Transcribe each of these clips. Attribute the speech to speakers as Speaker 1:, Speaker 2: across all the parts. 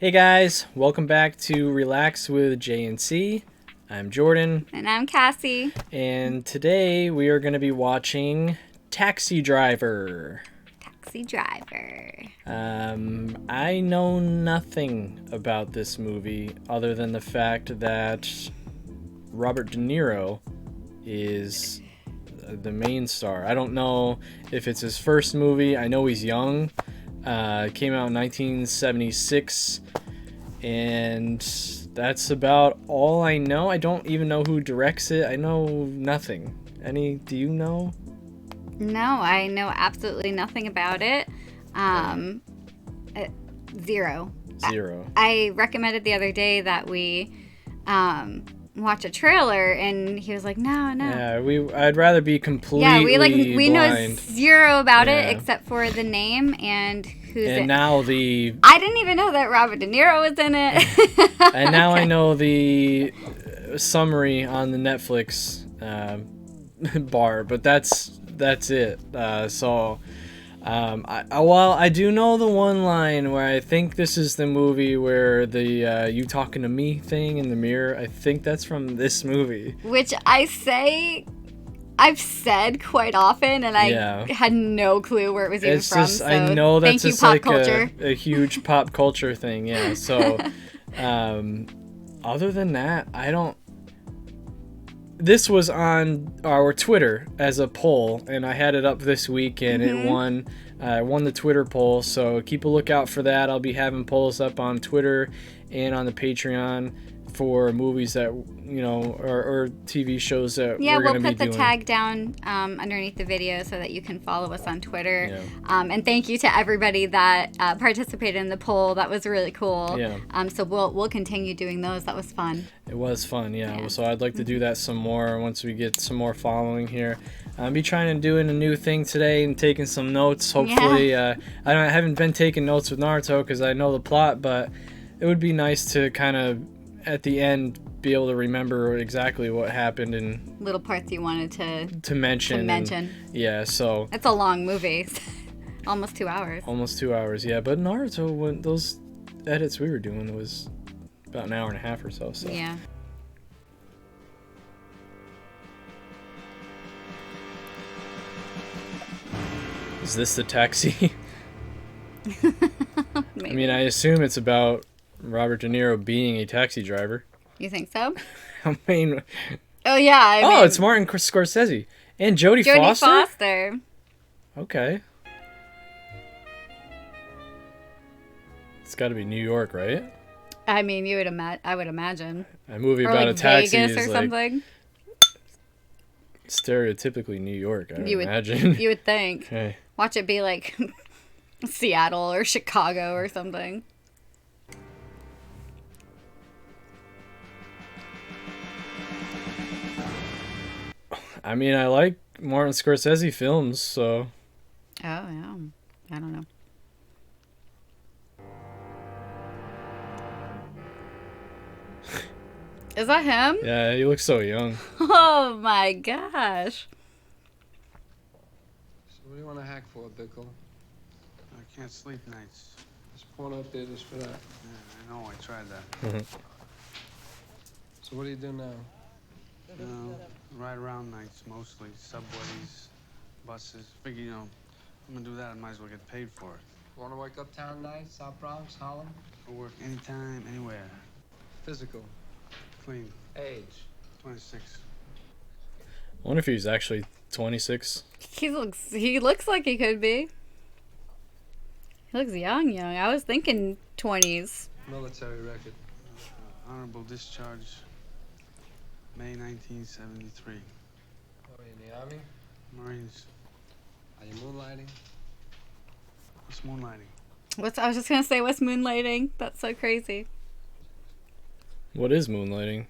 Speaker 1: Hey guys, welcome back to Relax with JNC. I'm Jordan.
Speaker 2: And I'm Cassie.
Speaker 1: And today we are going to be watching Taxi Driver.
Speaker 2: Taxi Driver.
Speaker 1: I know nothing about this movie other than the fact that Robert De Niro is the main star. I don't know if it's his first movie. I know he's young. It came out in 1976, and that's about all I know. I don't even know who directs it. I know nothing. Do you know?
Speaker 2: No, I know absolutely nothing about it. Zero. I recommended the other day that we watch a trailer, and he was like, no.
Speaker 1: Yeah, I'd rather be completely
Speaker 2: we
Speaker 1: blind.
Speaker 2: know zero about it except for the name and who's
Speaker 1: and
Speaker 2: it.
Speaker 1: Now
Speaker 2: I didn't even know that Robert De Niro was in it.
Speaker 1: And now I know the summary on the Netflix bar, but that's it. I do know the one line where I think this is the movie where the you talking to me thing in the mirror. I think that's from this movie.
Speaker 2: Which I've said quite often, and I had no clue where it was even from. So
Speaker 1: I know that's just like
Speaker 2: a
Speaker 1: huge pop culture thing. Yeah. So, other than that, I don't. This was on our Twitter as a poll, and I had it up this week, and it won. Won the Twitter poll, so keep a lookout for that. I'll be having polls up on Twitter and on the Patreon for movies that or TV shows that we're going to be doing.
Speaker 2: We'll put the tag down underneath the video so that you can follow us on Twitter. And thank you to everybody that participated in the poll. That was really cool. So we'll continue doing those. That was fun.
Speaker 1: It was fun, yeah. So I'd like to do that some more once we get some more following here. I'll be trying to doing a new thing today and taking some notes. Hopefully, I haven't been taking notes with Naruto because I know the plot, but it would be nice to kind of at the end be able to remember exactly what happened and
Speaker 2: little parts you wanted to
Speaker 1: mention. So
Speaker 2: it's a long movie. Almost 2 hours.
Speaker 1: Almost 2 hours, yeah. But Naruto, when those edits we were doing was about an hour and a half or so.
Speaker 2: Yeah.
Speaker 1: Is this the taxi? I mean, I assume it's about Robert De Niro being a taxi driver.
Speaker 2: You think so?
Speaker 1: I mean...
Speaker 2: Oh, yeah.
Speaker 1: It's Martin Scorsese. And Jodie Foster? Okay. It's got to be New York, right?
Speaker 2: I mean, I would imagine.
Speaker 1: A movie about a taxi
Speaker 2: Vegas
Speaker 1: is
Speaker 2: or something.
Speaker 1: Stereotypically New York, I would imagine.
Speaker 2: You would think.
Speaker 1: Okay.
Speaker 2: Watch it be like Seattle or Chicago or something.
Speaker 1: I mean, I like Martin Scorsese films, so...
Speaker 2: Oh, yeah. I don't know. Is that him?
Speaker 1: Yeah, he looks so young.
Speaker 2: Oh, my gosh.
Speaker 3: So what do you want to hack for, Bickle?
Speaker 4: I can't sleep nights.
Speaker 3: There's porn up there just for that.
Speaker 4: Yeah, I know. I tried that.
Speaker 3: So what do you do now?
Speaker 4: Ride around nights mostly. Subways, buses. Figure, I'm gonna do that. I might as well get paid for it.
Speaker 3: Want to work uptown nights, South Bronx, Harlem?
Speaker 4: I'll work anytime, anywhere.
Speaker 3: Physical.
Speaker 4: Clean.
Speaker 3: Age.
Speaker 4: 26.
Speaker 1: I wonder if he's actually 26.
Speaker 2: He looks like he could be. He looks young. I was thinking 20s.
Speaker 3: Military record.
Speaker 4: Honorable discharge. May 1973.
Speaker 3: Are you in the Army?
Speaker 4: Marines.
Speaker 3: Are you moonlighting?
Speaker 4: What's moonlighting?
Speaker 2: I was just gonna say, what's moonlighting? That's so crazy.
Speaker 1: What is moonlighting?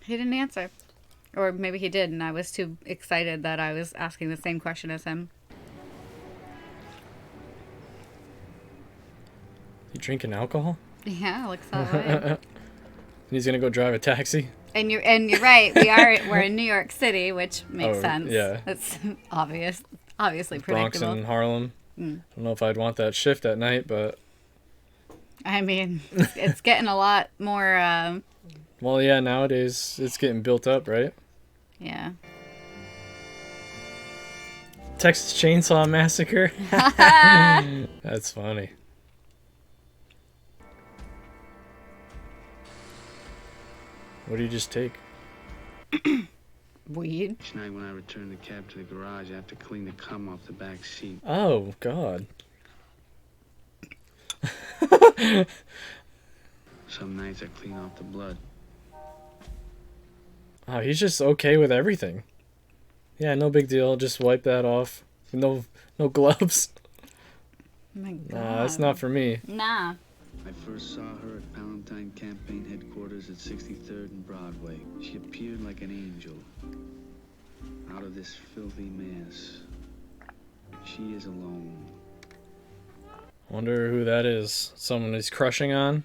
Speaker 2: He didn't answer. Or maybe he did, and I was too excited that I was asking the same question as him.
Speaker 1: You drinking alcohol?
Speaker 2: Yeah, looks that way.
Speaker 1: He's gonna go drive a taxi.
Speaker 2: And you're right. We're in New York City, which makes sense.
Speaker 1: Yeah,
Speaker 2: it's obviously predictable.
Speaker 1: Bronx and Harlem. I don't know if I'd want that shift at night, but
Speaker 2: I mean, it's getting a lot more.
Speaker 1: Well, yeah, nowadays it's getting built up, right?
Speaker 2: Yeah.
Speaker 1: Texas Chainsaw Massacre. That's funny. What do you just take?
Speaker 2: Weed.
Speaker 4: Each night when I return the cab to the garage, I have to clean the cum off the back seat.
Speaker 1: Oh, God.
Speaker 4: Some nights I clean off the blood.
Speaker 1: Oh, he's just okay with everything. Yeah, no big deal. Just wipe that off. No gloves.
Speaker 2: Oh my God.
Speaker 1: Nah, that's not for me.
Speaker 2: Nah.
Speaker 4: I first saw her at Palantine Campaign headquarters at 63rd and Broadway. She appeared like an angel. Out of this filthy mess. She is alone.
Speaker 1: Wonder who that is. Someone he's crushing on?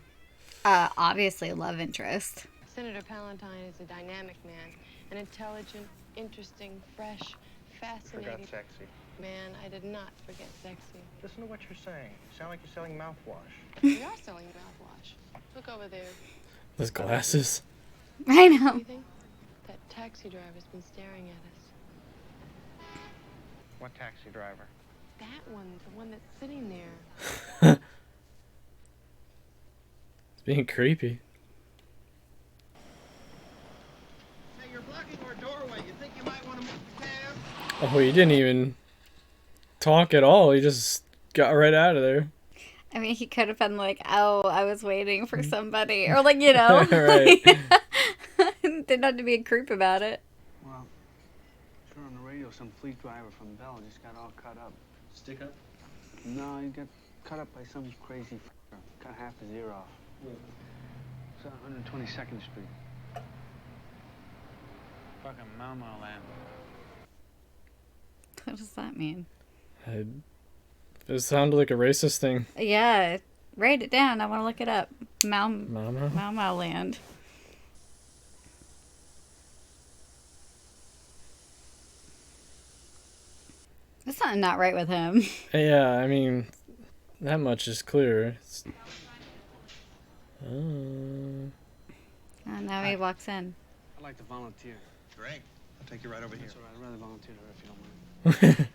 Speaker 2: Obviously love interest.
Speaker 5: Senator Palantine is a dynamic man, an intelligent, interesting, fresh, fascinating...
Speaker 6: Forgot sexy.
Speaker 5: Man, I did not forget sexy.
Speaker 6: Listen to what you're saying. You sound like you're selling mouthwash.
Speaker 5: We are selling mouthwash. Look over there.
Speaker 1: Those glasses.
Speaker 2: I
Speaker 5: What do
Speaker 2: know.
Speaker 5: you think? That taxi driver's been staring at us.
Speaker 6: What taxi driver?
Speaker 5: That one, the one that's sitting there.
Speaker 1: It's being creepy.
Speaker 6: Hey, you're blocking our doorway. You think you might want to move the cab?
Speaker 1: Oh, he didn't even talk at all. He just got right out of there.
Speaker 2: I mean, he could have been like, "Oh, I was waiting for somebody," or like, you know,
Speaker 1: Right.
Speaker 2: didn't have to be a creep about it.
Speaker 4: Well, sure on the radio, some fleet driver from Bell just got all cut up.
Speaker 3: Stick up?
Speaker 4: No, he got cut up by some crazy f***er. Cut half his ear off. It's on 122nd Street. Fucking Mama Land.
Speaker 2: What does that mean?
Speaker 1: It sounded like a racist thing.
Speaker 2: Yeah, write it down. I want to look it up.
Speaker 1: Mama?
Speaker 2: Mau Land. There's something not right with him.
Speaker 1: Yeah, I mean, that much is clear.
Speaker 2: And now he walks in.
Speaker 4: I'd like to volunteer.
Speaker 3: Great. I'll take you right over here.
Speaker 4: That's all right. I'd rather volunteer to her if you don't mind.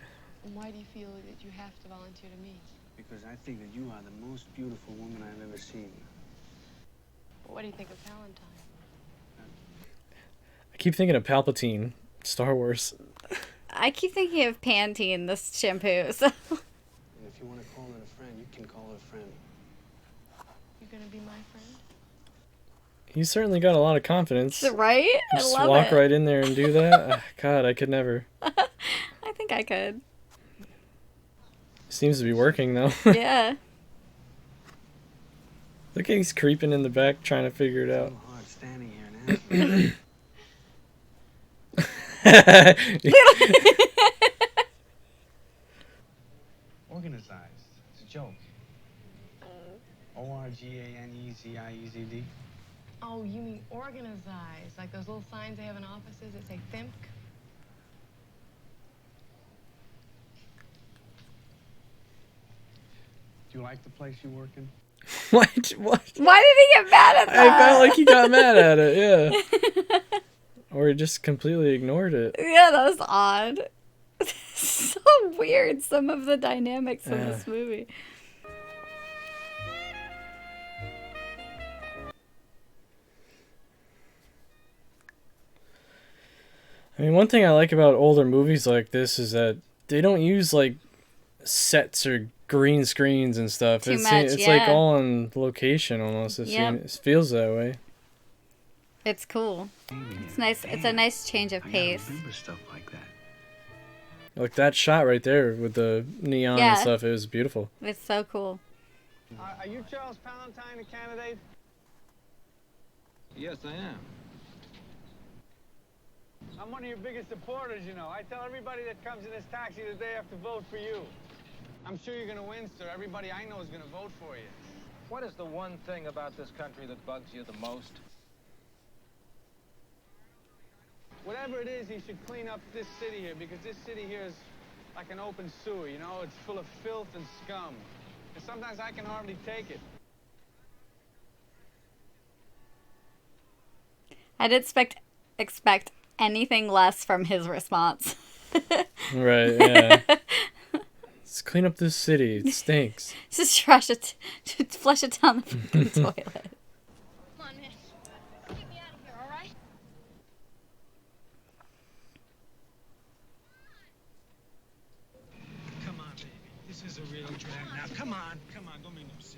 Speaker 5: And why do you feel that you have to volunteer to me?
Speaker 4: Because I think that you are the most beautiful woman I've ever seen.
Speaker 5: What do you think of Palantine?
Speaker 1: I keep thinking of Palpatine, Star Wars.
Speaker 2: I keep thinking of Pantene, this shampoo. So.
Speaker 4: And if you want to call her a friend, you can call her a friend.
Speaker 5: You're gonna be my friend?
Speaker 1: He's certainly got a lot of confidence.
Speaker 2: Right? I
Speaker 1: Just
Speaker 2: love
Speaker 1: walk
Speaker 2: it.
Speaker 1: right in there and do that. God, I could never.
Speaker 2: I think I could.
Speaker 1: Seems to be working though.
Speaker 2: Yeah.
Speaker 1: Look, he's creeping in the back trying to figure it out.
Speaker 4: So hard standing here now. Organized. It's a joke. ORGANEZIEZD.
Speaker 5: Oh, you mean organized, like those little signs they have in offices that say THIMC?
Speaker 4: Do you like the place you work in?
Speaker 1: What? What?
Speaker 2: Why did he get mad at that?
Speaker 1: I felt like he got mad at it, yeah. Or he just completely ignored it.
Speaker 2: Yeah, that was odd. So weird, some of the dynamics in this movie.
Speaker 1: I mean, one thing I like about older movies like this is that they don't use like sets or green screens and stuff.
Speaker 2: Too
Speaker 1: It's
Speaker 2: much,
Speaker 1: it's
Speaker 2: yeah.
Speaker 1: like all on location almost. It feels that way.
Speaker 2: It's cool. It's nice. It's a nice change of pace.
Speaker 4: I remember stuff like that.
Speaker 1: Like that shot right there with the neon
Speaker 2: Yeah.
Speaker 1: and stuff. It was beautiful.
Speaker 2: It's so cool.
Speaker 4: Are you Charles Palantine, the candidate?
Speaker 3: Yes, I am.
Speaker 4: I'm one of your biggest supporters, you know. I tell everybody that comes in this taxi that they have to vote for you. I'm sure you're gonna win, sir. Everybody I know is gonna vote for you.
Speaker 6: What is the one thing about this country that bugs you the most?
Speaker 4: Whatever it is, he should clean up this city here, because this city here is like an open sewer, you know? It's full of filth and scum. And sometimes I can hardly take it.
Speaker 2: I didn't expect anything less from his response.
Speaker 1: Right, yeah. Let's clean up this city. It stinks.
Speaker 2: Just flush it down the fucking toilet.
Speaker 5: Come on, man. Get me out of here, all right?
Speaker 6: Come on, baby. This is a real drag now. Come on, don't make no sense.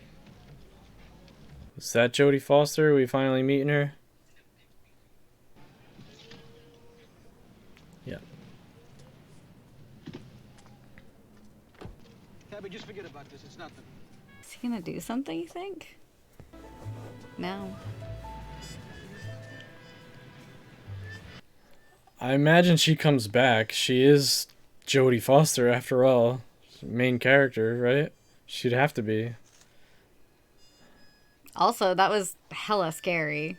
Speaker 1: Is that Jodie Foster? Are we finally meeting her? Yeah.
Speaker 6: Tabby, just forget about this. It's nothing.
Speaker 2: Is he gonna do something, you think? No.
Speaker 1: I imagine she comes back. She is Jodie Foster after all. Main character, right? She'd have to be.
Speaker 2: Also, that was hella scary.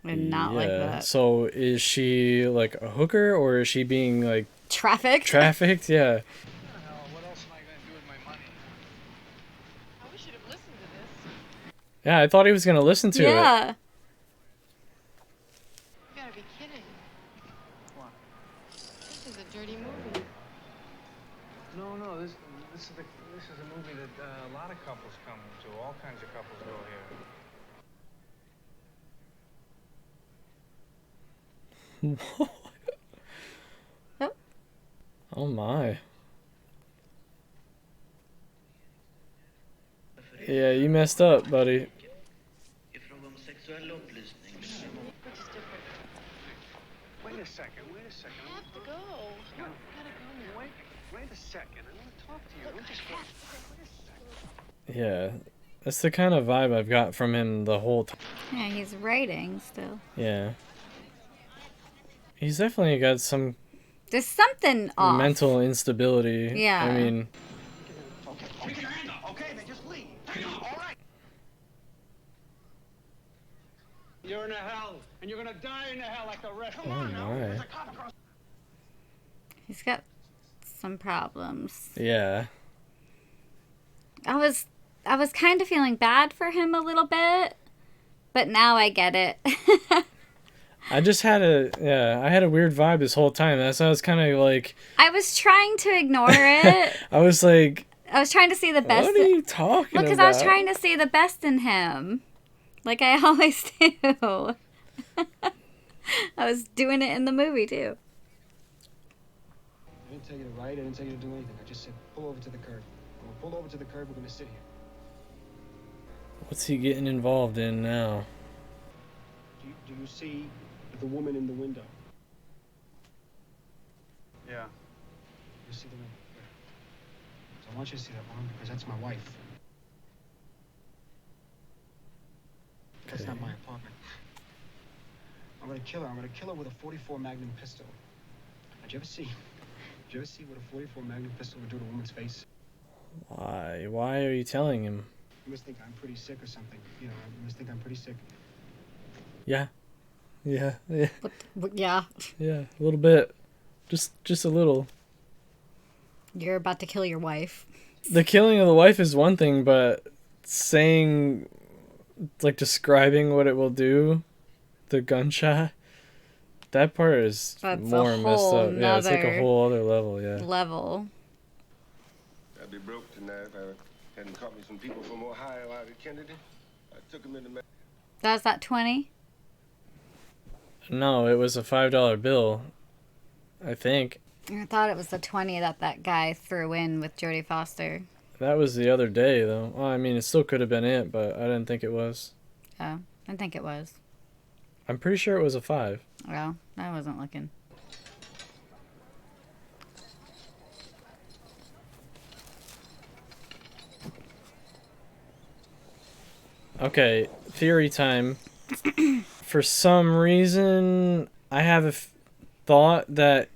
Speaker 2: I did not like that.
Speaker 1: So is she like a hooker or is she being like
Speaker 2: Trafficked?
Speaker 1: trafficked? Yeah.
Speaker 4: What else am I gonna do with my money?
Speaker 5: I wish you'd have listened to this.
Speaker 1: Yeah, I thought he was gonna listen to it.
Speaker 2: Yeah.
Speaker 5: You gotta be kidding.
Speaker 4: What?
Speaker 5: This is a dirty movie.
Speaker 4: No, this is a movie that a lot of couples come to. All kinds of couples go here.
Speaker 2: Oh.
Speaker 1: Oh my. Yeah, you messed up, buddy.
Speaker 4: Wait a second.
Speaker 5: I have to go. I gotta go now.
Speaker 4: Wait a second. I want to talk to you.
Speaker 5: Look, I have to go.
Speaker 1: Yeah. That's the kind of vibe I've got from him the whole time.
Speaker 2: Yeah, he's writing still.
Speaker 1: Yeah. He's definitely got some
Speaker 2: There's something off.
Speaker 1: mental instability.
Speaker 2: Yeah.
Speaker 1: I mean,
Speaker 6: Okay, keep your hand up. Okay, then just leave. All right. You're in a hell, and you're gonna die in a hell like the rest. Come on now.
Speaker 1: my.
Speaker 6: There's a cop across.
Speaker 2: He's got some problems.
Speaker 1: yeah.
Speaker 2: I was kind of feeling bad for him a little bit, but now I get it.
Speaker 1: I just had I had a weird vibe this whole time. That's why I was kind of like,
Speaker 2: I was trying to ignore it.
Speaker 1: I was like,
Speaker 2: I was trying to see the best.
Speaker 1: what are you talking
Speaker 2: Well,
Speaker 1: about?
Speaker 2: because I was trying to see the best in him, like I always do. I was doing it in the movie too.
Speaker 7: I didn't tell you to write. I didn't tell you to do anything. I just said pull over to the curb. When we pull over to the curb, we're gonna sit here.
Speaker 1: What's he getting involved in now?
Speaker 7: Do you see the woman in the window?
Speaker 4: Yeah.
Speaker 7: You see the window? Where? So I want you to see that woman because that's my wife. That's
Speaker 1: Okay.
Speaker 7: not my apartment. I'm gonna kill her. I'm gonna kill her with a .44 Magnum pistol. Did you ever see what a .44 Magnum pistol would do to a woman's face?
Speaker 1: Why? Why are you telling him?
Speaker 7: You must think I'm pretty sick or something. You know, you must think I'm pretty sick.
Speaker 1: Yeah. Yeah.
Speaker 2: Yeah,
Speaker 1: Yeah. A little bit. Just a little.
Speaker 2: you're about to kill your wife.
Speaker 1: The killing of the wife is one thing, but saying, like, describing what it will do, the gunshot, that part is
Speaker 2: That's a
Speaker 1: more messed
Speaker 2: whole
Speaker 1: up. Yeah, it's like a
Speaker 2: nother
Speaker 1: whole other level, yeah.
Speaker 2: level.
Speaker 8: I'd be broke tonight if I hadn't caught me some people from Ohio out at Kennedy. I took them into
Speaker 2: That was that 20?
Speaker 1: No, it was a $5 bill, I think.
Speaker 2: I thought it was the 20 that guy threw in with Jodie Foster.
Speaker 1: That was the other day, though. Well, I mean, it still could have been it, but I didn't think it was.
Speaker 2: Oh, I think it was.
Speaker 1: I'm pretty sure it was a 5.
Speaker 2: Well, I wasn't looking.
Speaker 1: Okay, theory time. For some reason, I have a thought that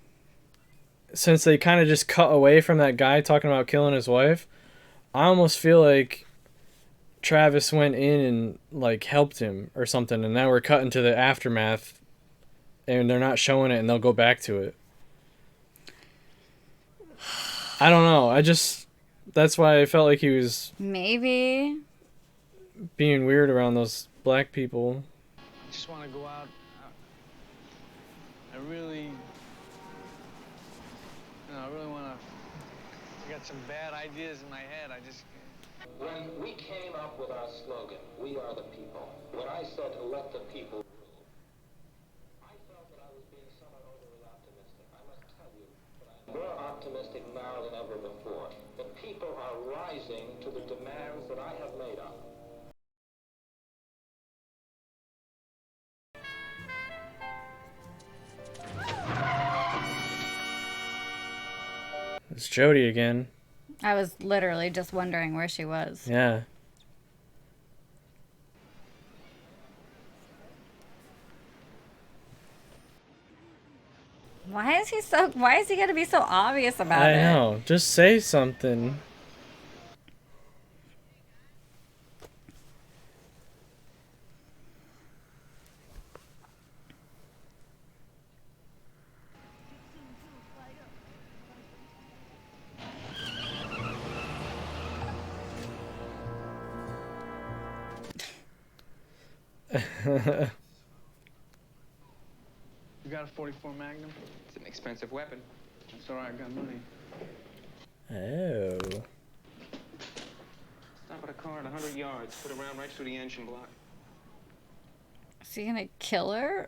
Speaker 1: since they kind of just cut away from that guy talking about killing his wife, I almost feel like Travis went in and like helped him or something, and now we're cutting to the aftermath, and they're not showing it, and they'll go back to it. I don't know. That's why I felt like he was
Speaker 2: Maybe.
Speaker 1: being weird around those black people.
Speaker 7: I just want to go out.
Speaker 4: really want to. I got some bad ideas in my head. I just.
Speaker 9: When we came up with our slogan, "We are the people," when I said, "Let the people rule," I felt that I was being somewhat overly optimistic. I must tell you that I'm more optimistic now than ever before. The people are rising to the demands that I have made of them.
Speaker 1: It's Jody again.
Speaker 2: I was literally just wondering where she was.
Speaker 1: Yeah.
Speaker 2: Why is he gonna be so obvious about it?
Speaker 1: I know. Just say something.
Speaker 4: You got a 44 Magnum?
Speaker 10: It's an expensive weapon.
Speaker 4: That's all right, I got money.
Speaker 1: Oh.
Speaker 10: Stop at a car at 100 yards. Put a round right through the engine block.
Speaker 2: Is he gonna kill her?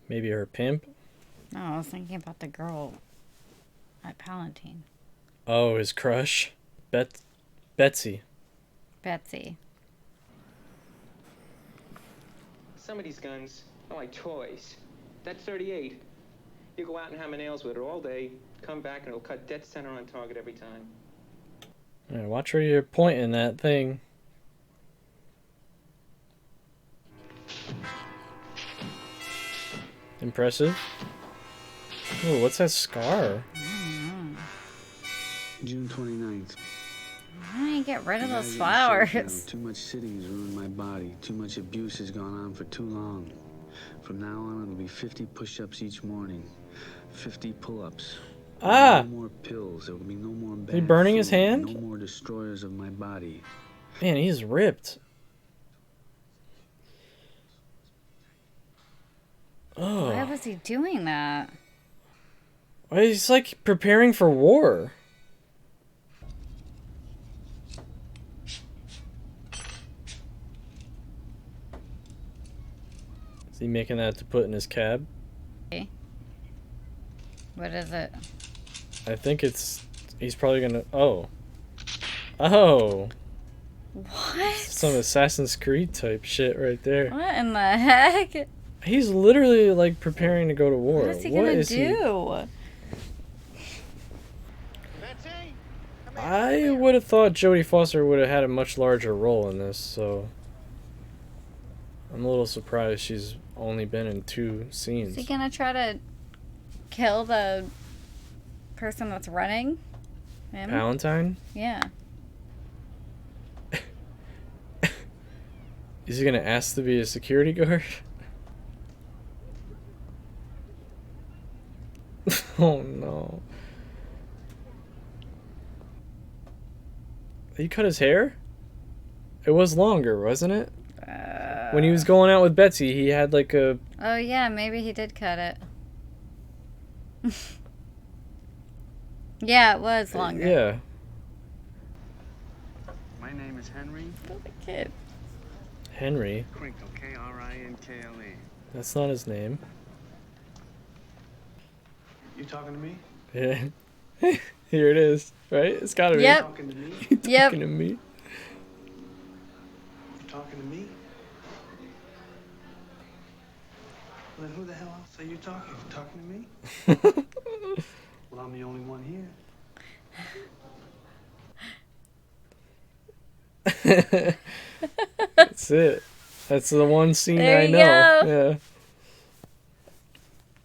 Speaker 1: Maybe her pimp?
Speaker 2: No, I was thinking about the girl at Palatine.
Speaker 1: Oh, his crush? Betsy.
Speaker 2: Betsy.
Speaker 10: Some of these guns are like toys. That 38. You go out and hammer nails with it all day, come back and it'll cut dead center on target every time.
Speaker 1: Yeah, watch where you're pointing that thing. Impressive. Oh, what's that scar?
Speaker 4: June 29th.
Speaker 2: Why don't you get rid of those
Speaker 4: Now,
Speaker 2: flowers?
Speaker 4: too much sitting has ruined my body. Too much abuse has gone on for too long. From now on, it'll be 50 push-ups each morning, 50 pull-ups.
Speaker 1: Ah!
Speaker 4: No more pills. There will be no more bad
Speaker 1: Is he burning
Speaker 4: food,
Speaker 1: his hand?
Speaker 4: No more destroyers of my body.
Speaker 1: Man, he's ripped. Oh.
Speaker 2: Why was he doing that?
Speaker 1: Well, he's like preparing for war. Is he making that to put in his cab?
Speaker 2: What is it?
Speaker 1: I think it's... He's probably gonna... Oh. Oh.
Speaker 2: What?
Speaker 1: Some Assassin's Creed type shit right there.
Speaker 2: What in the heck?
Speaker 1: He's literally like preparing to go to war.
Speaker 2: What is he gonna do?
Speaker 1: I would have thought Jodie Foster would have had a much larger role in this, so... I'm a little surprised she's only been in 2 scenes.
Speaker 2: Is he gonna try to kill the person that's running him?
Speaker 1: Palatine?
Speaker 2: Yeah.
Speaker 1: Is he gonna ask to be a security guard? Oh no. He cut his hair? It was longer, wasn't it? When he was going out with Betsy, he had like a...
Speaker 2: Oh yeah, maybe he did cut it. Yeah, it was longer.
Speaker 1: Yeah.
Speaker 4: My name is Henry.
Speaker 2: Look at the kid.
Speaker 1: Henry.
Speaker 4: Krinkle, Krinkle.
Speaker 1: That's not his name.
Speaker 4: You talking to me?
Speaker 1: Yeah. Here it is, right? It's gotta be.
Speaker 2: Yep.
Speaker 4: Talking to me?
Speaker 1: You
Speaker 2: Yep.
Speaker 1: talking to me?
Speaker 4: You talking to me? Well, then who the hell else are you talking? You talking to me? Well, I'm the only one here.
Speaker 1: That's it. That's the one scene
Speaker 2: There
Speaker 1: I
Speaker 2: you
Speaker 1: know.
Speaker 2: go.
Speaker 1: Yeah.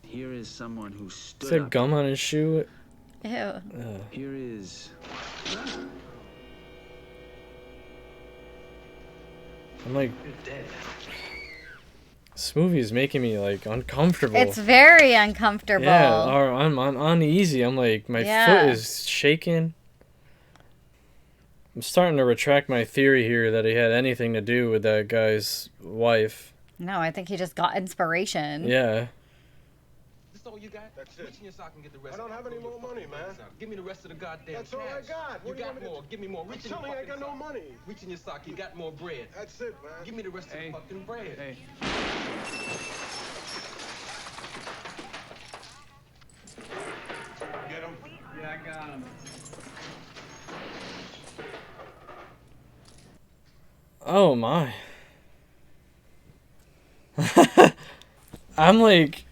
Speaker 4: Here is someone who
Speaker 1: Is
Speaker 4: stood
Speaker 1: there
Speaker 4: up.
Speaker 1: gum on his shoe?
Speaker 2: Ew.
Speaker 4: Here is...
Speaker 1: I'm like,
Speaker 4: You're dead.
Speaker 1: this movie is making me like uncomfortable.
Speaker 2: It's very uncomfortable.
Speaker 1: Yeah, or I'm uneasy. I'm like, my
Speaker 2: Yeah.
Speaker 1: foot is shaking. I'm starting to retract my theory here that he had anything to do with that guy's wife.
Speaker 2: No, I think he just got inspiration.
Speaker 1: Yeah.
Speaker 10: This all all you got?
Speaker 8: That's it.
Speaker 10: Reach in your sock and get the rest.
Speaker 8: I don't have any more money, man.
Speaker 10: Give me the rest of the goddamn
Speaker 8: That's
Speaker 10: cash.
Speaker 8: all I got.
Speaker 10: You
Speaker 8: What do you
Speaker 10: got
Speaker 8: want me to
Speaker 10: more. Give me more.
Speaker 8: I'm
Speaker 10: Reach in your
Speaker 8: telling you, I
Speaker 10: fucking
Speaker 8: got no
Speaker 10: sock.
Speaker 8: money.
Speaker 10: Reach in your sock. You got more bread.
Speaker 8: That's it, man.
Speaker 10: Give me the rest of the fucking bread.
Speaker 7: Hey.
Speaker 8: Get him.
Speaker 7: Yeah, I got him.
Speaker 1: Oh my. I'm like,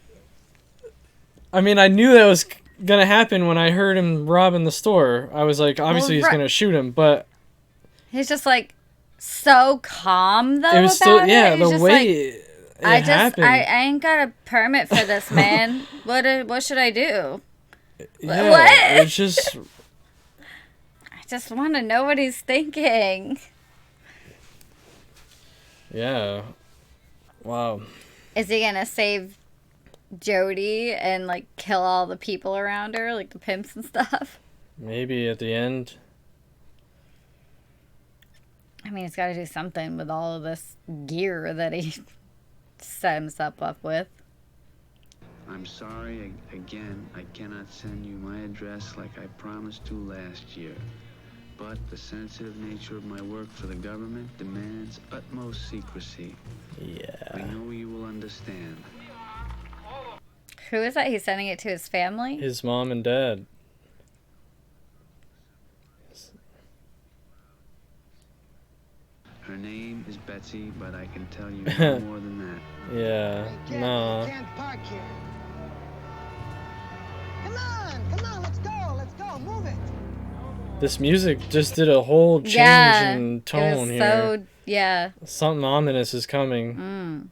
Speaker 1: I mean, I knew that was gonna happen when I heard him robbing the store. I was like, obviously he's gonna shoot him, but
Speaker 2: he's just like so calm though.
Speaker 1: It was
Speaker 2: about
Speaker 1: still, yeah,
Speaker 2: it.
Speaker 1: the way
Speaker 2: Like,
Speaker 1: it happened.
Speaker 2: I ain't got a permit for this, man. What should I do?
Speaker 1: Yeah,
Speaker 2: what?
Speaker 1: It's just.
Speaker 2: I just want to know what he's thinking.
Speaker 1: Yeah. Wow.
Speaker 2: Is he gonna save Jody and like kill all the people around her, like the pimps and stuff?
Speaker 1: Maybe at the end.
Speaker 2: I mean, he's got to do something with all of this gear that he set himself up with.
Speaker 4: I'm sorry again. I cannot send you my address like I promised to last year. But the sensitive nature of my work for the government demands utmost secrecy.
Speaker 1: Yeah.
Speaker 4: I know you will understand.
Speaker 2: Who is that? He's sending it to his family?
Speaker 1: His mom and dad.
Speaker 4: Her name is Betsy, but I can tell you no more than that.
Speaker 1: Yeah. No.
Speaker 6: You can't park here. Come on, let's go, move it.
Speaker 1: This music just did a whole change in tone here.
Speaker 2: So, yeah.
Speaker 1: Something ominous is coming.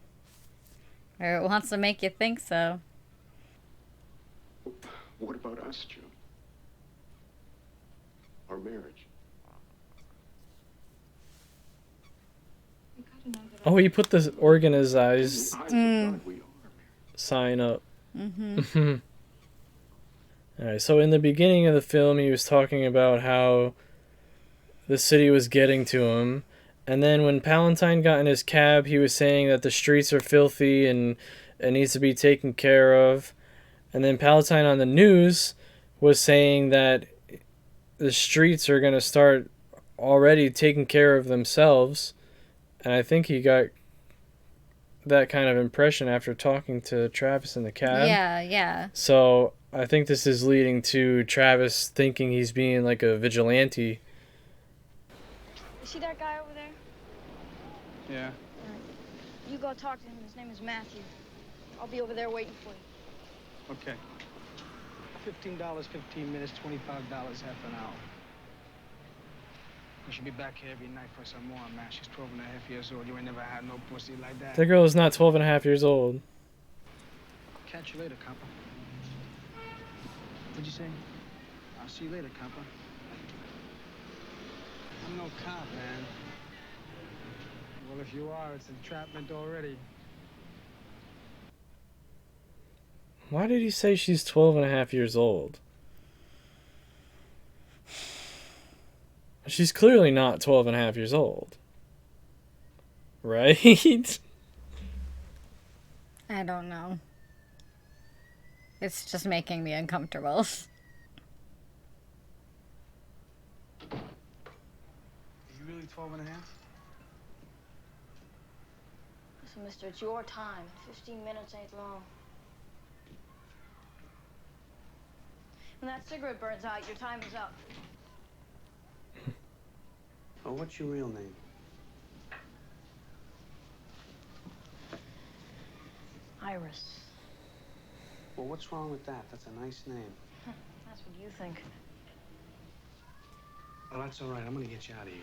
Speaker 2: Or it wants to make you think so.
Speaker 11: What about us, June? Our marriage?
Speaker 1: Oh, he put the organized sign up.
Speaker 2: Mm-hmm.
Speaker 1: Alright, so in the beginning of the film, he was talking about how the city was getting to him. And then when Palantine got in his cab, he was saying that the streets are filthy and it needs to be taken care of. And then Palantine on the news was saying that the streets are going to start already taking care of themselves. And I think he got that kind of impression after talking to Travis in the cab.
Speaker 2: Yeah.
Speaker 1: So I think this is leading to Travis thinking he's being like a vigilante.
Speaker 12: You see that guy over there?
Speaker 7: Yeah.
Speaker 12: Right. You go talk to him. His name is Matthew. I'll be over there waiting for you.
Speaker 7: Okay. $15, 15 minutes, $25, half an hour. You should be back here every night for some more, man. She's 12 and a half years old. You ain't never had no pussy like that.
Speaker 1: That girl is not 12 and a half years old.
Speaker 7: Catch you later, copper. What'd you say? I'll see you later, copper. I'm no cop, man. Well, if you are, it's entrapment already.
Speaker 1: Why did he say she's 12 and a half years old? She's clearly not 12 and a half years old. Right?
Speaker 2: I don't know. It's just making me uncomfortable.
Speaker 7: Are you really 12 and a half?
Speaker 12: Listen, mister, it's your time. 15 minutes ain't long. When that cigarette burns out, your time is up.
Speaker 11: Oh, what's your real name?
Speaker 12: Iris.
Speaker 11: Well, what's wrong with that? That's a nice name.
Speaker 12: That's what you think.
Speaker 11: Well, that's all right. I'm gonna get you out of here.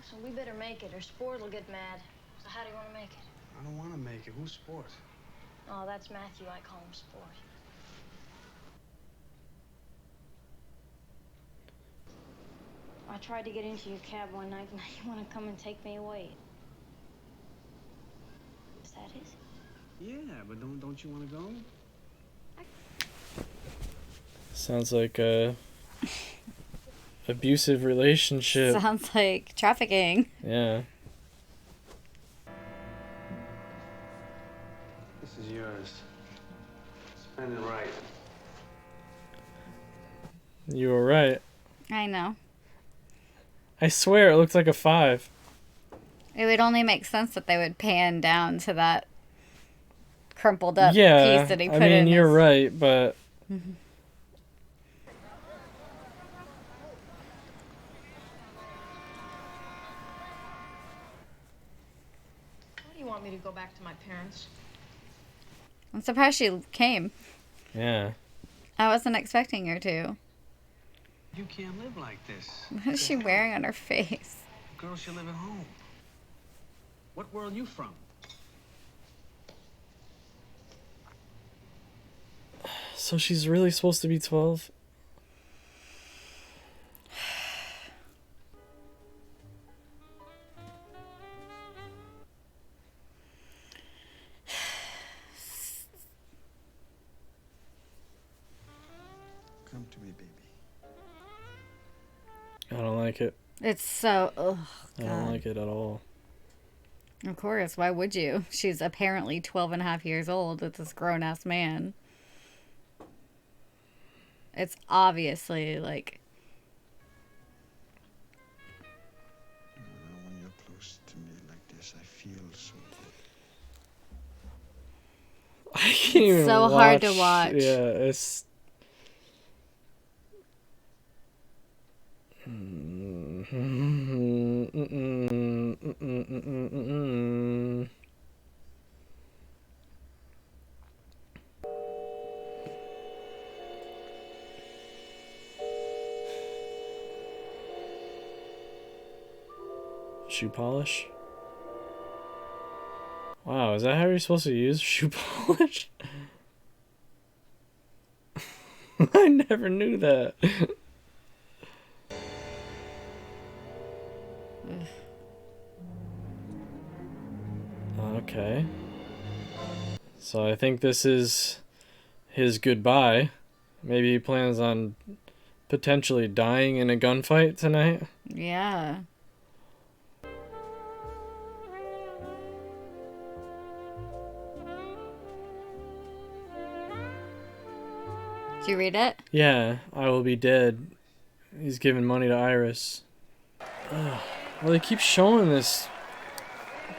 Speaker 12: So we better make it, or Sport will get mad. So how do you want to make it?
Speaker 11: I don't want to make it. Who's Sport?
Speaker 12: Oh, that's Matthew. I call him Sport. I tried to get into your cab one night, and you want to come and take me away. Is that it?
Speaker 11: Yeah, but don't you want to go?
Speaker 1: Sounds like a abusive relationship.
Speaker 2: Sounds like trafficking.
Speaker 1: Yeah.
Speaker 11: This is yours. Spending right.
Speaker 1: You were right.
Speaker 2: I know.
Speaker 1: I swear it looks like a 5.
Speaker 2: It would only make sense that they would pan down to that crumpled up
Speaker 1: Yeah,
Speaker 2: piece that he put
Speaker 1: I mean,
Speaker 2: in
Speaker 1: you're
Speaker 2: his...
Speaker 1: right, but...
Speaker 2: Mhm.
Speaker 5: Why do you want me to go back to my parents?
Speaker 2: I'm surprised she came.
Speaker 1: Yeah.
Speaker 2: I wasn't expecting her to.
Speaker 11: You can't live like this.
Speaker 2: What is she wearing on her face?
Speaker 11: Girls should live at home. What world you from?
Speaker 1: So she's really supposed to be 12?
Speaker 3: Come to me, baby.
Speaker 1: I don't like it.
Speaker 2: It's so... Oh,
Speaker 1: I
Speaker 2: God.
Speaker 1: don't like it at all.
Speaker 2: Of course, why would you? She's apparently 12 and a half years old with this grown-ass man. It's obviously, like...
Speaker 3: When you're close to me like this, I feel so good.
Speaker 1: I can't even
Speaker 2: so hard to watch.
Speaker 1: Yeah, it's... Shoe polish? Wow, is that how you're supposed to use shoe polish? I never knew that. Okay. So I think this is his goodbye. Maybe he plans on potentially dying in a gunfight tonight.
Speaker 2: Yeah. Did you read it?
Speaker 1: Yeah, I will be dead. He's giving money to Iris. Ugh. Well, they keep showing this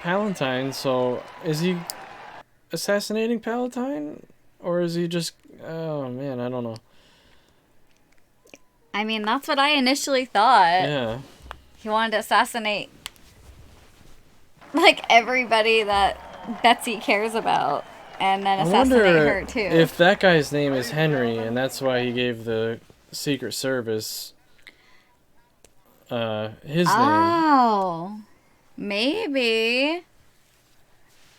Speaker 1: Palatine, so is he assassinating Palatine? Or is he just... Oh, man, I don't know.
Speaker 2: I mean, that's what I initially thought.
Speaker 1: Yeah.
Speaker 2: He wanted to assassinate, like, everybody that Betsy cares about. And then assassinate her, too.
Speaker 1: If that guy's name is Henry, and that's why he gave the Secret Service his name.
Speaker 2: Oh, maybe.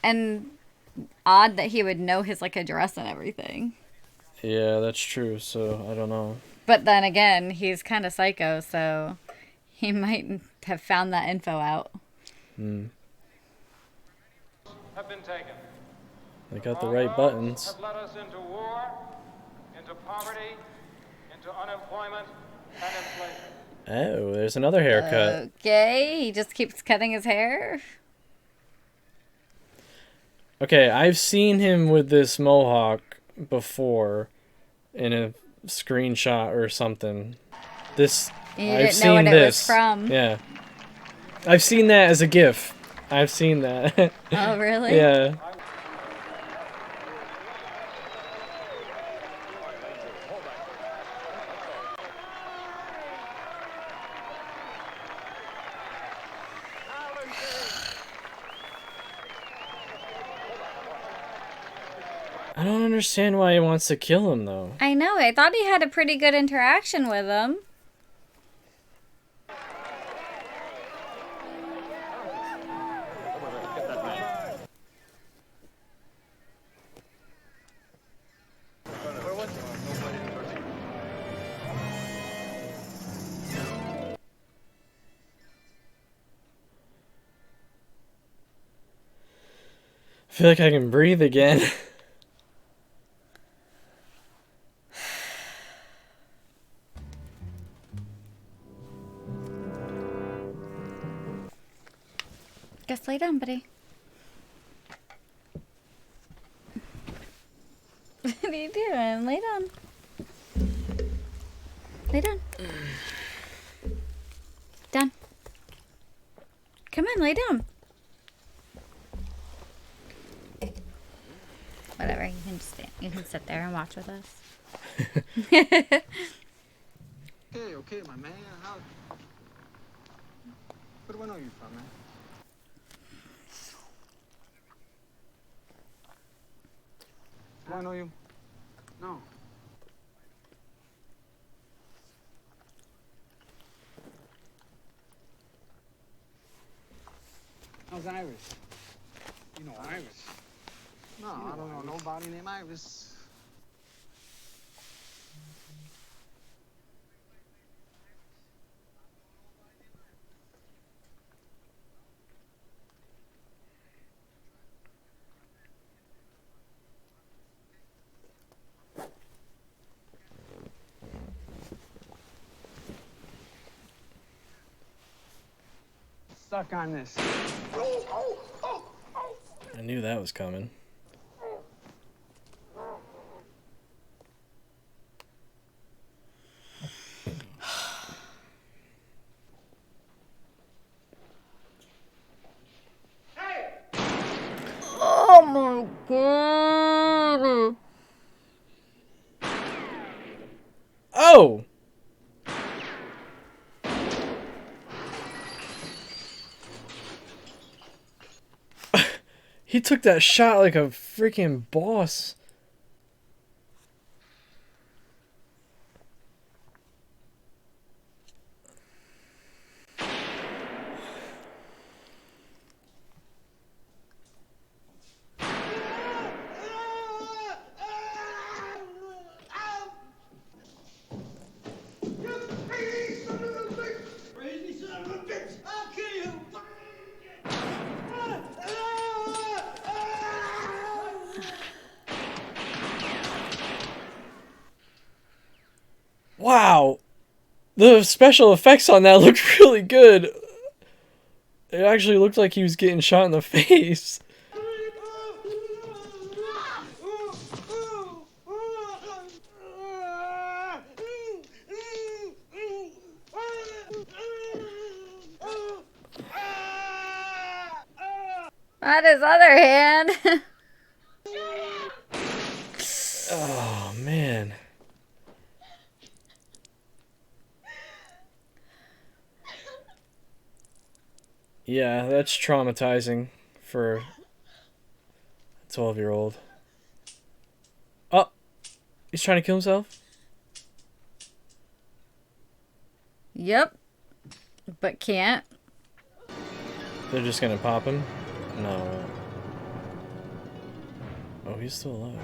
Speaker 2: And odd that he would know his, like, address and everything.
Speaker 1: Yeah, that's true, so I don't know.
Speaker 2: But then again, he's kind of psycho, so he might have found that info out.
Speaker 1: Hmm.
Speaker 13: Have been taken.
Speaker 1: They got the right buttons.
Speaker 13: Have led us into war, into poverty, into unemployment, and inflation.
Speaker 1: Oh, there's another haircut.
Speaker 2: Okay, he just keeps cutting his hair.
Speaker 1: Okay, I've seen him with this mohawk before in a screenshot or something. This
Speaker 2: You
Speaker 1: I've
Speaker 2: didn't
Speaker 1: seen
Speaker 2: know what
Speaker 1: this.
Speaker 2: it was from.
Speaker 1: Yeah. I've seen that as a GIF. I've seen that.
Speaker 2: Oh, really?
Speaker 1: Yeah. I don't understand why he wants to kill him, though.
Speaker 2: I know. I thought he had a pretty good interaction with him.
Speaker 1: I feel like I can breathe again.
Speaker 2: Just lay down, buddy. What are you doing? Lay down. Lay down. Down. Come on, lay down. Whatever, you can just stand. You can sit there and watch with us.
Speaker 11: Okay, my man. Where do I know you from, man? Do I know you? No. How's Iris? You know Iris? No, I don't know nobody named Iris. Suck on this.
Speaker 1: I knew that was coming.
Speaker 2: Oh my god.
Speaker 1: Oh! He took that shot like a freaking boss. Wow, the special effects on that looked really good. It actually looked like he was getting shot in the face.
Speaker 2: On his other hand.
Speaker 1: Oh, man. Yeah, that's traumatizing for a 12-year-old. Oh, he's trying to kill himself?
Speaker 2: Yep. But can't.
Speaker 1: They're just gonna pop him? No. Oh, he's still alive.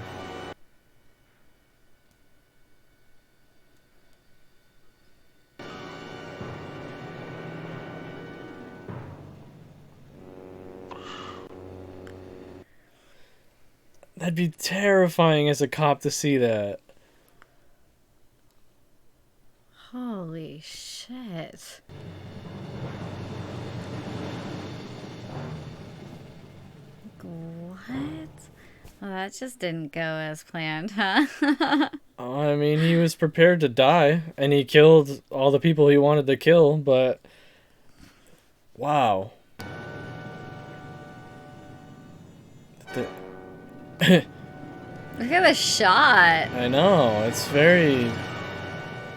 Speaker 1: That'd be terrifying as a cop to see that.
Speaker 2: Holy shit. What? Well, that just didn't go as planned, huh?
Speaker 1: I mean, he was prepared to die, and he killed all the people he wanted to kill, but... Wow.
Speaker 2: Look at the shot.
Speaker 1: I know, it's very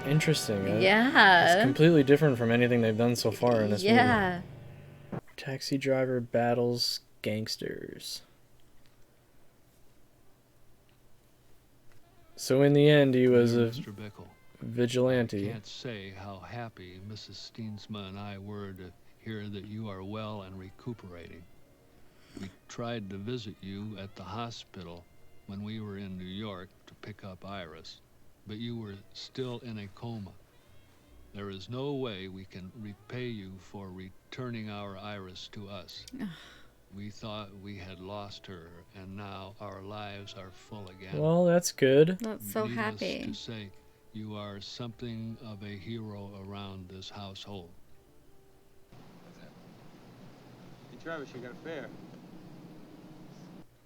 Speaker 1: interesting.
Speaker 2: Yeah.
Speaker 1: It's completely different from anything they've done so far in this movie.
Speaker 2: Yeah.
Speaker 1: Taxi driver battles gangsters. So in the end, he was a
Speaker 14: Mr. Bickle,
Speaker 1: vigilante.
Speaker 14: I can't say how happy Mrs. Steensma and I were to hear that you are well and recuperating. We tried to visit you at the hospital when we were in New York to pick up Iris, but you were still in a coma. There is no way we can repay you for returning our Iris to us. We thought we had lost her, and now our lives are full again.
Speaker 1: Well, that's good.
Speaker 2: That's so happy.
Speaker 14: Needless to say, you are something of a hero around this household.
Speaker 11: Hey, Travis, you got a fare.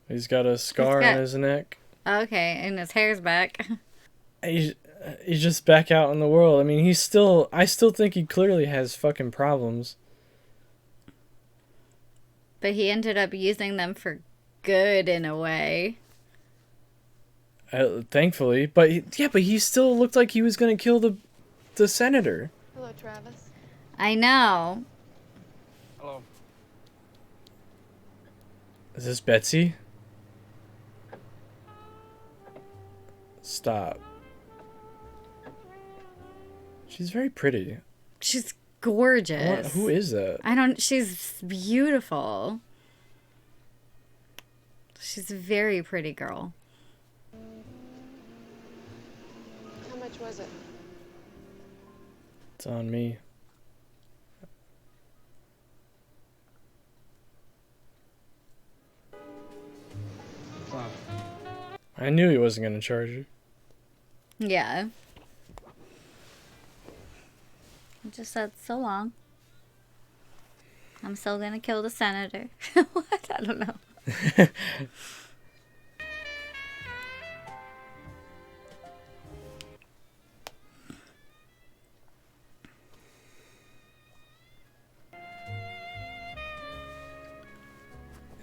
Speaker 1: He's got a scar on his neck.
Speaker 2: Okay, and his hair's back.
Speaker 1: He's just back out in the world. I mean, I still think he clearly has fucking problems.
Speaker 2: But he ended up using them for good in a way.
Speaker 1: Thankfully. But he still looked like he was going to kill the senator.
Speaker 5: Hello, Travis.
Speaker 2: I know.
Speaker 11: Hello.
Speaker 1: Is this Betsy? Stop. She's very pretty.
Speaker 2: She's gorgeous.
Speaker 1: Who is that?
Speaker 2: She's beautiful. She's a very pretty girl.
Speaker 5: How much was it?
Speaker 1: It's on me.
Speaker 11: Wow.
Speaker 1: I knew he wasn't going to charge you.
Speaker 2: Yeah. I just said so long. I'm still gonna kill the senator. What? I don't know.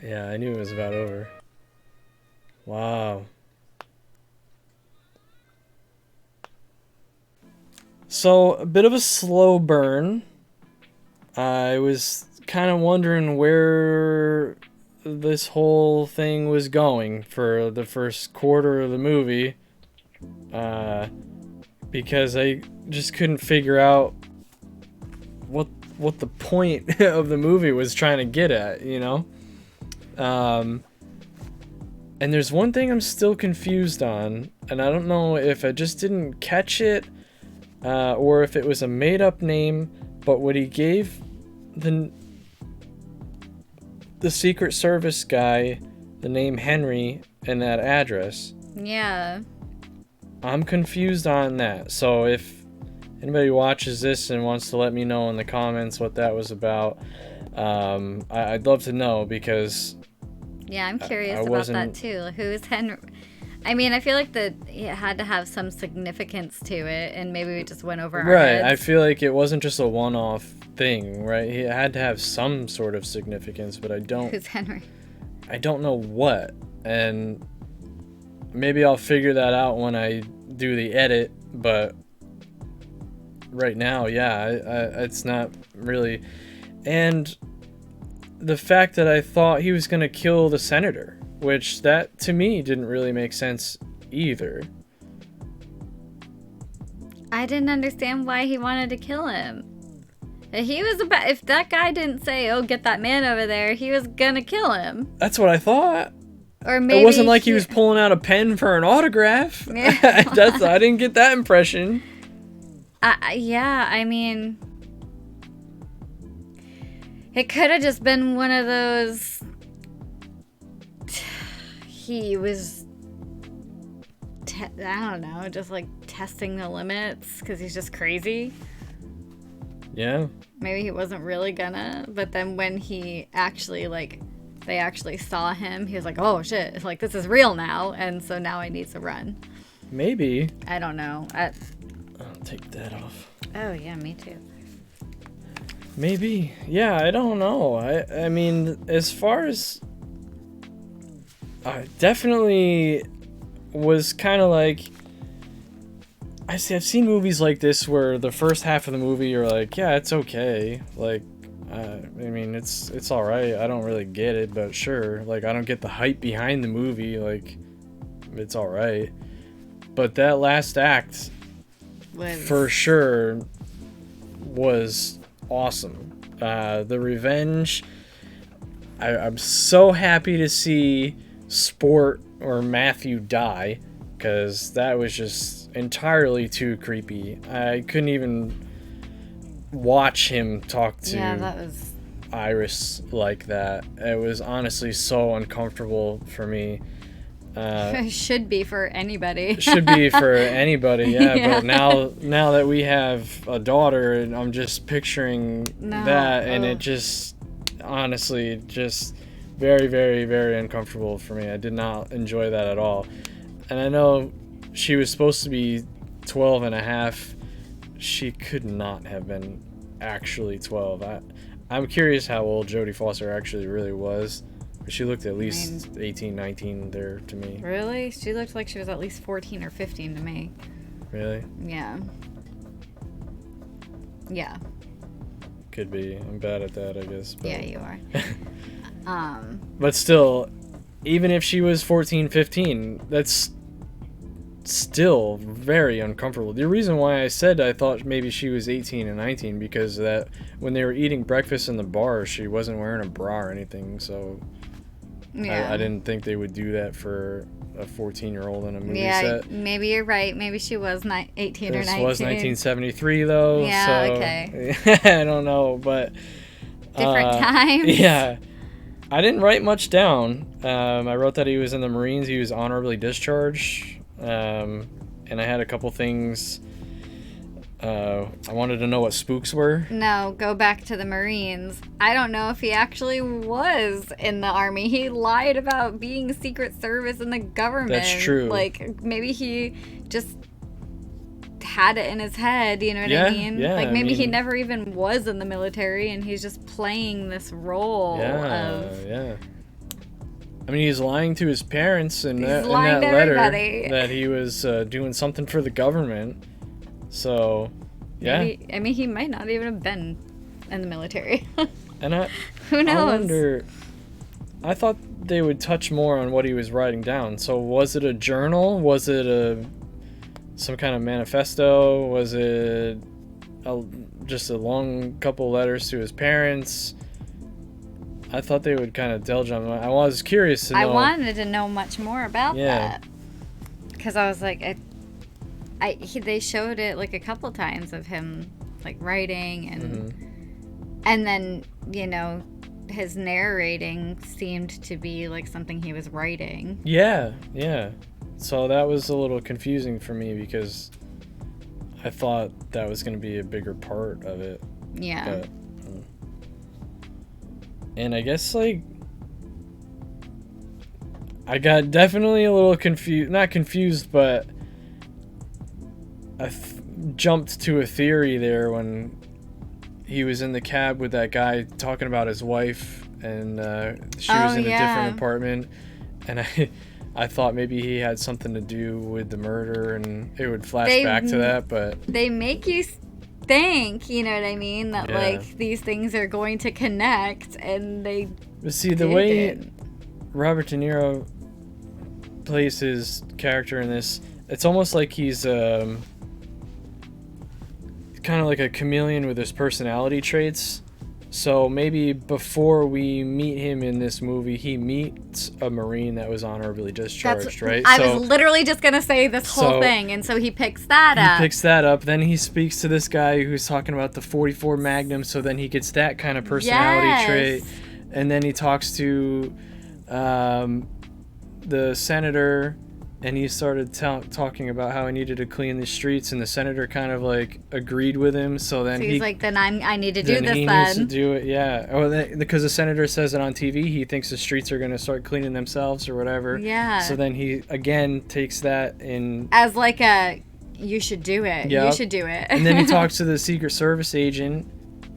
Speaker 1: Yeah, I knew it was about over. Wow. So, a bit of a slow burn. I was kind of wondering where this whole thing was going for the first quarter of the movie. Because I just couldn't figure out what the point of the movie was trying to get at, you know? And there's one thing I'm still confused on, and I don't know if I just didn't catch it, or if it was a made-up name, but what he gave the Secret Service guy the name Henry and that address.
Speaker 2: Yeah.
Speaker 1: I'm confused on that. So if anybody watches this and wants to let me know in the comments what that was about, I'd love to know, because
Speaker 2: yeah, I'm curious about that too. Like, who is Henry? I mean, I feel like it had to have some significance to it, and maybe we just went over our heads.
Speaker 1: I feel like it wasn't just a one-off thing, right? It had to have some sort of significance, but I don't...
Speaker 2: Who's Henry?
Speaker 1: I don't know what, and maybe I'll figure that out when I do the edit, but right now, yeah, it's not really... And the fact that I thought he was going to kill the senator, which that to me didn't really make sense either.
Speaker 2: I didn't understand why he wanted to kill him. If that guy didn't say, "Oh, get that man over there," he was gonna kill him.
Speaker 1: That's what I thought.
Speaker 2: Or maybe
Speaker 1: it wasn't like he was pulling out a pen for an autograph.
Speaker 2: Yeah.
Speaker 1: I didn't get that impression.
Speaker 2: Yeah, I mean, it could have just been one of those. He was, I don't know, just like testing the limits because he's just crazy.
Speaker 1: Yeah.
Speaker 2: Maybe he wasn't really gonna, but then when he actually, they actually saw him, he was like, oh shit, it's like, this is real now, and so now I need to run.
Speaker 1: Maybe.
Speaker 2: I don't know.
Speaker 1: I'll take that off.
Speaker 2: Oh yeah, me too.
Speaker 1: Maybe. Yeah, I don't know. I mean, as far as... I definitely was kind of like... I've seen movies like this where the first half of the movie you're like, yeah, it's okay. Like, I mean, it's alright. I don't really get it, but sure. Like, I don't get the hype behind the movie. Like, it's alright. But that last act, for sure, was awesome. The revenge, I'm so happy to see Sport or Matthew die, because that was just entirely too creepy. I couldn't even watch him talk to Iris like that. It was honestly so uncomfortable for me.
Speaker 2: It should be for anybody.
Speaker 1: It should be for anybody, yeah. But now that we have a daughter, and I'm just picturing that, and it just honestly just very, very, very uncomfortable for me. I did not enjoy that at all. And I know she was supposed to be 12 and a half. She could not have been actually 12. I'm curious how old Jodie Foster actually really was. But she looked at least 18, 19 there to me.
Speaker 2: Really? She looked like she was at least 14 or 15 to me.
Speaker 1: Really?
Speaker 2: Yeah. Yeah.
Speaker 1: Could be. I'm bad at that, I guess. But.
Speaker 2: Yeah, you are.
Speaker 1: But still, even if she was 14, 15, that's still very uncomfortable. The reason why I said I thought maybe she was 18 and 19 because that when they were eating breakfast in the bar, she wasn't wearing a bra or anything, so yeah. I didn't think they would do that for a 14-year-old in a movie set.
Speaker 2: Yeah, maybe you're right. Maybe she was 18 or 19.
Speaker 1: This was 1973 though.
Speaker 2: Yeah,
Speaker 1: so,
Speaker 2: okay.
Speaker 1: I don't know, but
Speaker 2: different times.
Speaker 1: Yeah. I didn't write much down. I wrote that he was in the Marines. He was honorably discharged. And I had a couple things. I wanted to know what spooks were.
Speaker 2: No, go back to the Marines. I don't know if he actually was in the Army. He lied about being Secret Service in the government.
Speaker 1: That's true.
Speaker 2: Like, maybe he just had it in his head, you know what I mean?
Speaker 1: Yeah,
Speaker 2: like, maybe he never even was in the military and he's just playing this role of...
Speaker 1: Yeah. I mean, he's lying to his parents in that
Speaker 2: letter
Speaker 1: that he was doing something for the government. So, yeah.
Speaker 2: Maybe, I mean, he might not even have been in the military.
Speaker 1: And
Speaker 2: who knows?
Speaker 1: I wonder. I thought they would touch more on what he was writing down. So, was it a journal? Was it some kind of manifesto? Was it just a long couple letters to his parents? I thought they would kind of delve on. I was curious to know.
Speaker 2: I wanted to know much more about that because I was like, they showed it like a couple times of him like writing and then his narrating seemed to be like something he was writing.
Speaker 1: Yeah. So that was a little confusing for me because I thought that was going to be a bigger part of it.
Speaker 2: Yeah.
Speaker 1: And I guess, like, I got definitely a little confused. Not confused, but I jumped to a theory there when he was in the cab with that guy talking about his wife, and she was in a different apartment. And I thought maybe he had something to do with the murder, and it would flash back to that, but...
Speaker 2: They make you... think, you know what I mean, that like these things are going to connect, and they
Speaker 1: see the way Robert De Niro plays his character in this, it's almost like he's kind of like a chameleon with his personality traits. So maybe before we meet him in this movie, he meets a Marine that was honorably discharged, right?
Speaker 2: I was literally just going to say this whole thing, and so he picks that up.
Speaker 1: He picks that up, then he speaks to this guy who's talking about the 44 Magnum, so then he gets that kind of personality trait. And then he talks to the senator, and he started talking about how he needed to clean the streets, and the senator kind of like agreed with him. So then
Speaker 2: he's like, then I need to do this.
Speaker 1: He needs to do it, yeah. Because the senator says it on TV, he thinks the streets are going to start cleaning themselves or whatever.
Speaker 2: Yeah.
Speaker 1: So then he again takes that in
Speaker 2: as like you should do it. Yep. You should do it.
Speaker 1: And then he talks to the Secret Service agent,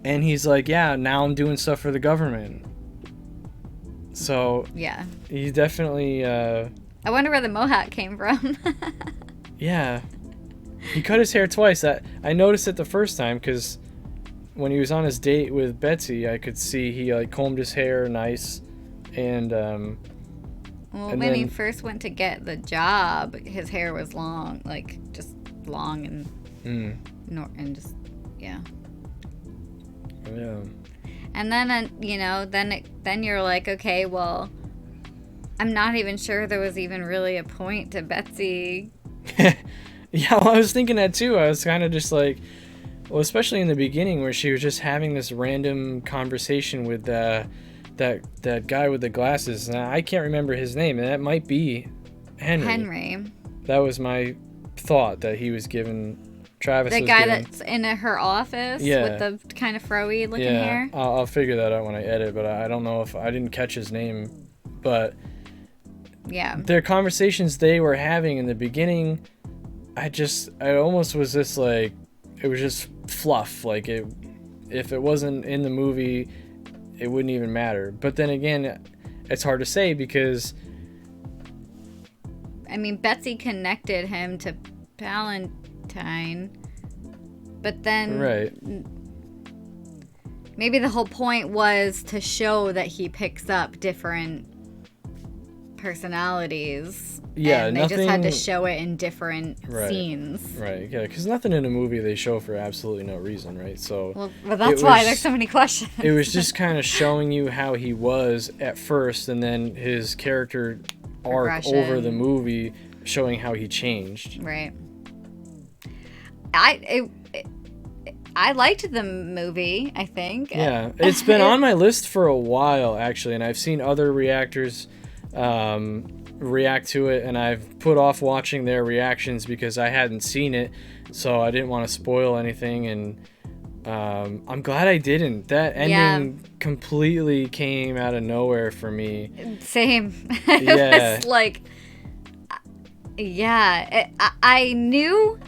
Speaker 1: and he's like, yeah, now I'm doing stuff for the government. So
Speaker 2: yeah,
Speaker 1: he definitely.
Speaker 2: I wonder where the mohawk came from.
Speaker 1: Yeah. He cut his hair twice. I noticed it the first time because when he was on his date with Betsy, I could see he like combed his hair nice. And
Speaker 2: when he first went to get the job, his hair was long, like just long and just yeah.
Speaker 1: Yeah.
Speaker 2: And then then you're like, okay, well, I'm not even sure there was even really a point to Betsy.
Speaker 1: Yeah, well, I was thinking that too. I was kind of just like, well, especially in the beginning where she was just having this random conversation with that guy with the glasses. And I can't remember his name, and that might be Henry. That was my thought, that he was giving Travis.
Speaker 2: The guy that's in her office with the kind of fro-y looking hair.
Speaker 1: I'll figure that out when I edit, but I don't know if I didn't catch his name, but
Speaker 2: Yeah.
Speaker 1: Their conversations they were having in the beginning, I almost was just like, it was just fluff. Like, if it wasn't in the movie, it wouldn't even matter. But then again, it's hard to say because,
Speaker 2: I mean, Betsy connected him to Palantine, but then
Speaker 1: right,
Speaker 2: maybe the whole point was to show that he picks up different personalities.
Speaker 1: Yeah,
Speaker 2: and they just had to show it in different scenes.
Speaker 1: Right, yeah, because nothing in a movie they show for absolutely no reason, right? So,
Speaker 2: well that's why there's so many questions.
Speaker 1: It was just kind of showing you how he was at first, and then his character arc over the movie, showing how he changed.
Speaker 2: Right. I liked the movie, I think.
Speaker 1: Yeah, it's been on my list for a while, actually, and I've seen other reactors react to it, and I've put off watching their reactions because I hadn't seen it, so I didn't want to spoil anything, and I'm glad I didn't. That ending completely came out of nowhere for me.
Speaker 2: Same. It was like, I knew,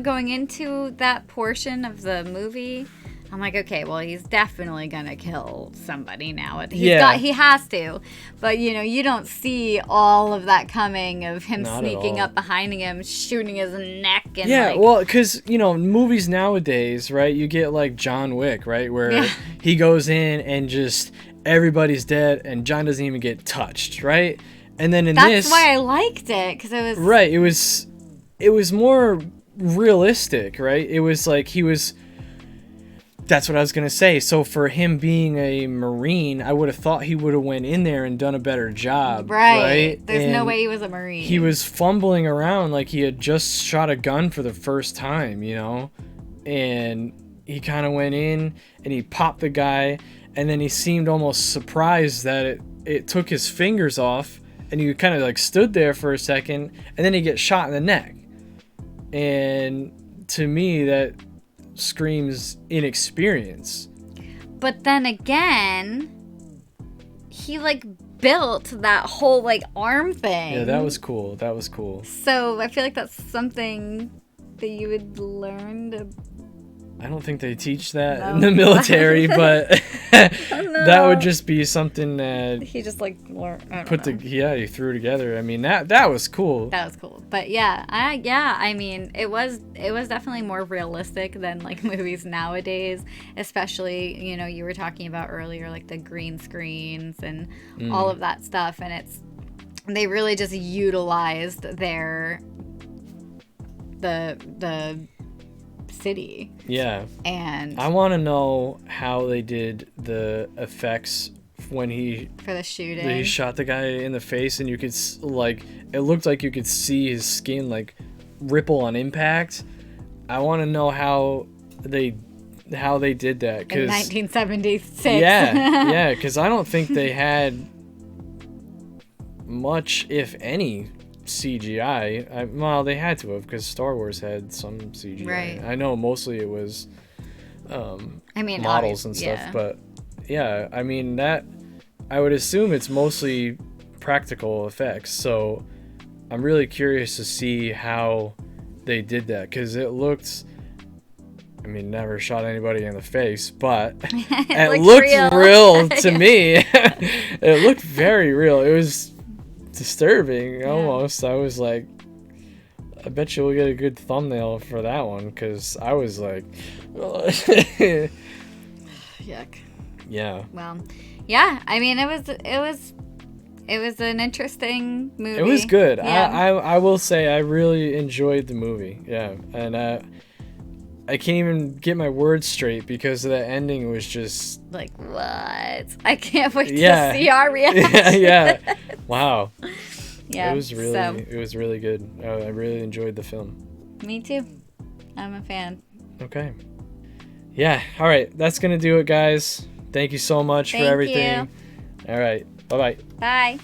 Speaker 2: going into that portion of the movie, I'm like, okay, well, he's definitely gonna kill somebody now. He has to, but you don't see all of that coming of him sneaking up behind him, shooting his neck, and
Speaker 1: well, because movies nowadays, right? You get like John Wick, right, where he goes in and just everybody's dead, and John doesn't even get touched, right? And then
Speaker 2: that's why I liked it, because it was
Speaker 1: right. It was more realistic, right? It was like that's what I was going to say. So for him being a Marine, I would have thought he would have went in there and done a better job. Right?
Speaker 2: There's no way he was a Marine.
Speaker 1: He was fumbling around like he had just shot a gun for the first time, and he kind of went in and he popped the guy, and then he seemed almost surprised that it took his fingers off, and he kind of like stood there for a second, and then he gets shot in the neck. And to me, that screams inexperience.
Speaker 2: But then again, he built that whole arm thing.
Speaker 1: Yeah, that was cool.
Speaker 2: So I feel like that's something that you would learn to.
Speaker 1: I don't think they teach that in the military, but that would just be something that
Speaker 2: he just learned.
Speaker 1: He threw together. I mean, that was cool.
Speaker 2: That was cool. But I mean, it was definitely more realistic than movies nowadays, especially, you were talking about earlier, the green screens and all of that stuff, and they really just utilized the city.
Speaker 1: Yeah.
Speaker 2: And
Speaker 1: I want to know how they did the effects when
Speaker 2: for the shooting.
Speaker 1: He shot the guy in the face, and you could it looked like you could see his skin ripple on impact. I want to know how they did that,
Speaker 2: in 1976.
Speaker 1: Yeah, because I don't think they had much, if any, CGI. Well, they had to have, because Star Wars had some CGI.
Speaker 2: Right.
Speaker 1: I know mostly it was models and stuff, but I mean, that I would assume it's mostly practical effects. So I'm really curious to see how they did that, because it looked, never shot anybody in the face, but it looked real to me. It looked very real. It was disturbing almost. I was like, I bet you'll get a good thumbnail for that one, because I was like,
Speaker 2: yuck.
Speaker 1: Yeah.
Speaker 2: Well, yeah, it was an interesting movie.
Speaker 1: It was good.
Speaker 2: Yeah.
Speaker 1: I will say I really enjoyed the movie. Yeah, and I can't even get my words straight because the ending was just
Speaker 2: what? I can't wait to see our reaction.
Speaker 1: Yeah. Wow.
Speaker 2: Yeah.
Speaker 1: It was really good. I really enjoyed the film.
Speaker 2: Me too. I'm a fan.
Speaker 1: Okay. Yeah. All right. That's gonna do it, guys. Thank you so much for everything. All right. Bye-bye.
Speaker 2: Bye.